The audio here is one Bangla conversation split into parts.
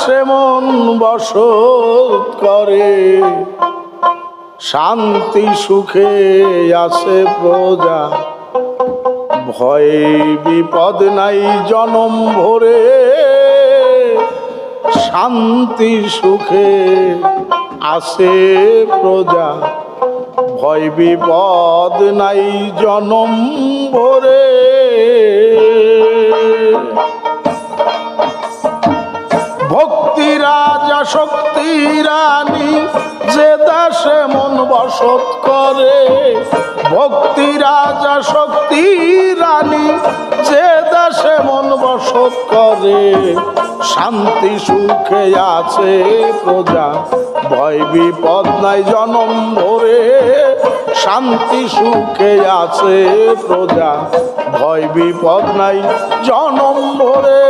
দাসে মন বসত করে, শান্তি সুখে আছে প্রজা, ভয় বিপদ নাই জনম ভরে, শান্তি সুখে আছে প্রজা, ভয় বিপদ নাই জনম ভরে। ভক্তি রাজা শক্তি রানী, যে দাসে মন বসত করে, ভক্তি রাজা শক্তি রানী, যে দাসে মন বসত করে, শান্তি সুখে আছে প্রজা, ভয় বিপদ নাই জনম ভরে, শান্তি সুখে আছে প্রজা, ভয় বিপদ নাই জনম ভরে।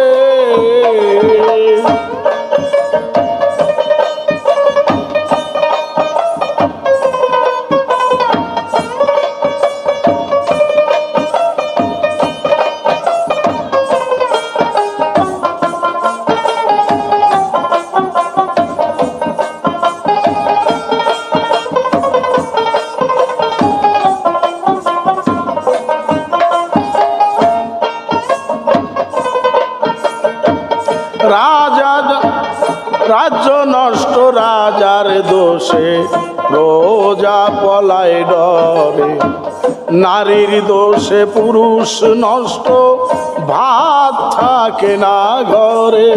রাজ্য নষ্ট রাজার দোষে, প্রজা পলায় ডরে, নারীর দোষে পুরুষ নষ্ট, ভাত থাকে না ঘরে।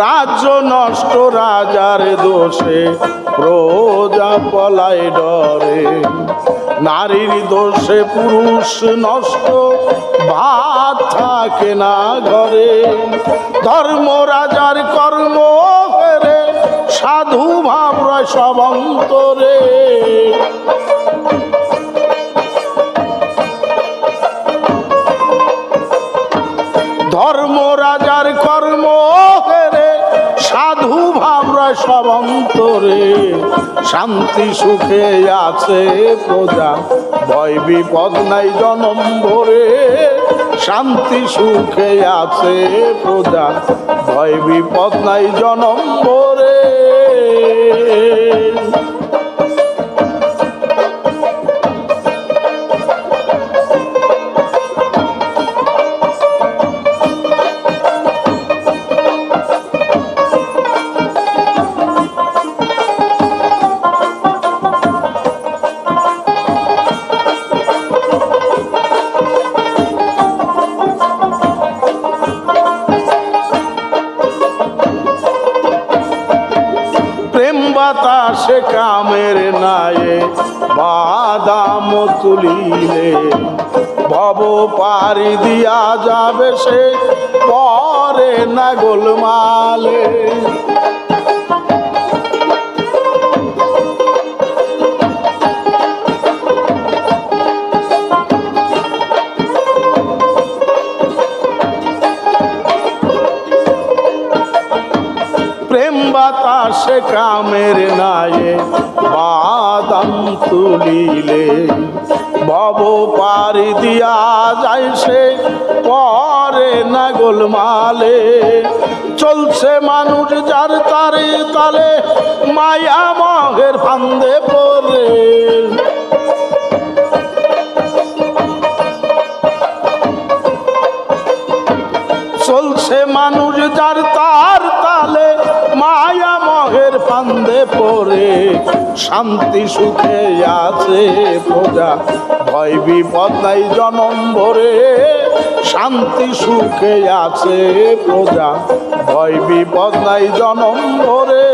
রাজ্য নষ্ট রাজার দোষে, প্রজা পলায় ডরে, নারীর দোষে পুরুষ নষ্ট, ভাত থাকে না ঘরে। ধর্ম রাজার কর্ম ফেরে, সাধু ভাব রয় সব অন্তরে, ধর্ম রাজার কর্ম ফেরে, সাধু ভাব রয় সব অন্তরে, শান্তি সুখে আছে প্রজা, ভয় বিপদ নাই জনম ভরে, শান্তি সুখে আছে প্রজা, ভয় বিপদ নাই জনম ভরে। বাতাসে কামের নায়ে বাদাম তুলিলে, ভব পারি দিয়া যাবে সে, পরে না গোলমালে। প্রেম বাতাসে কামের নায়ে বাদাম তুলিলে, ভব পারি দিয়া যায় সে, পরে না গোলমালে। চলছে মানুষ যার তারে তালে, মায়া মহের ফান্দে পড়ে, চলছে মানুষ যার তার তালে, মায়া মহের ফান্দে পড়ে, শান্তি সুখে আছে প্রজা, ভয় বিপদ নাই জনম ভরে, শান্তি সুখে আছে প্রজা, ভয় বিপদ নাই জনম ভরে।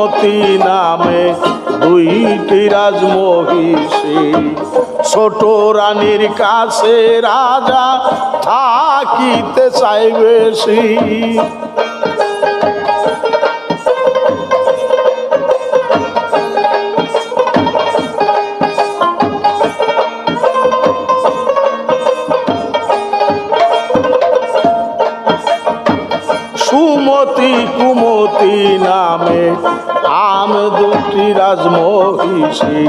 সুমতি নামে দুইটি রাজমহিষী, ছোট রানীর কাছে রাজা থাকিতে চাই বেশি। সুমতি কুমতি নামে আম দুটি রাজমহিষী,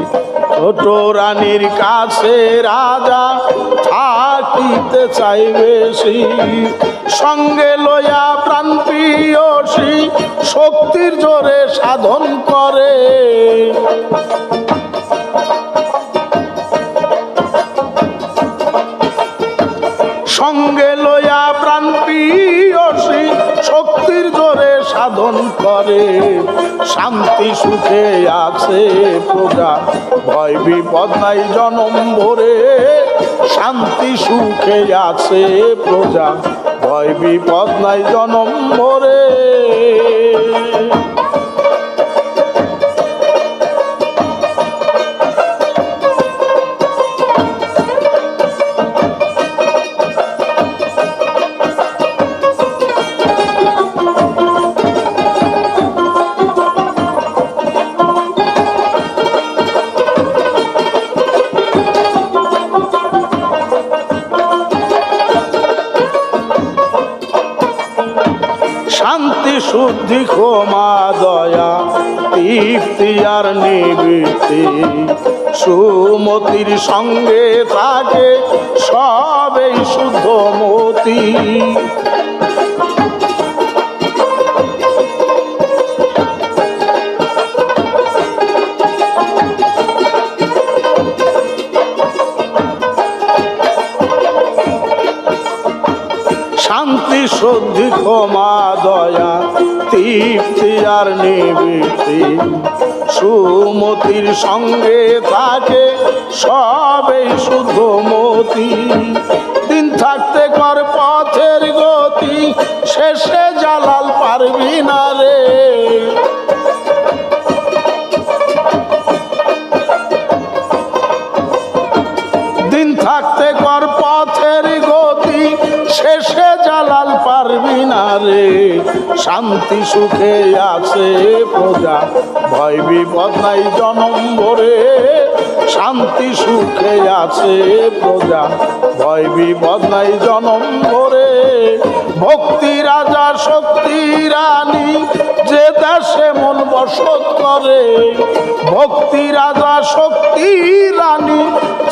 ছোট রানীর কাছে রাজা থাকিতে চাই বেশি। সঙ্গে লইয়া প্রাণ প্রিয়সী শক্তির জোরে সাধন করে, সঙ্গে লইয়া প্রাণ প্রিয়সী শক্তির জোরে সাধন করে। শান্তি সুখে আছে প্রজা, ভয় বিপদ নাই জনম ভরে। শান্তি সুখে আছে প্রজা, ভয় বিপদ নাই জনম ভরে। শান্তি শুদ্ধি ক্ষমা দয়া তৃপ্তি আর নিবৃত্তি, সুমতির সঙ্গে থাকে সবেই শুদ্ধ মতি। শান্তি শুদ্ধি ক্ষমা দয়া তৃপ্তি আর নিবৃত্তি, সুমতির সঙ্গে থাকে সবেই শুদ্ধ মতি। দিন থাকতে কর পথের গতি, শেষে জালাল পারবি না রে। দিন থাকতে কর পথের গতি, শেষে জালাল পারবি না রে। শান্তি সুখে আছে প্রজা, ভয় বিপদ নাই জনম ভরে। শান্তি সুখে আছে প্রজা, ভয় বিপদ নাই জনম ভরে। ভক্তি রাজা শক্তি রানী, যে দেশে মন বসত করে। ভক্তি রাজা শক্তি রানী,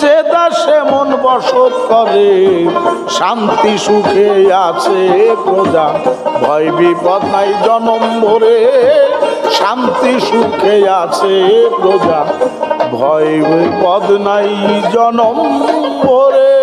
যে দেশে মন বসত করে। শান্তি সুখে আছে প্রজা, ভয় বিপদ নাই জনম ভরে। শান্তি সুখে আছে প্রজা, ভয় বিপদ নাই জনম ভরে।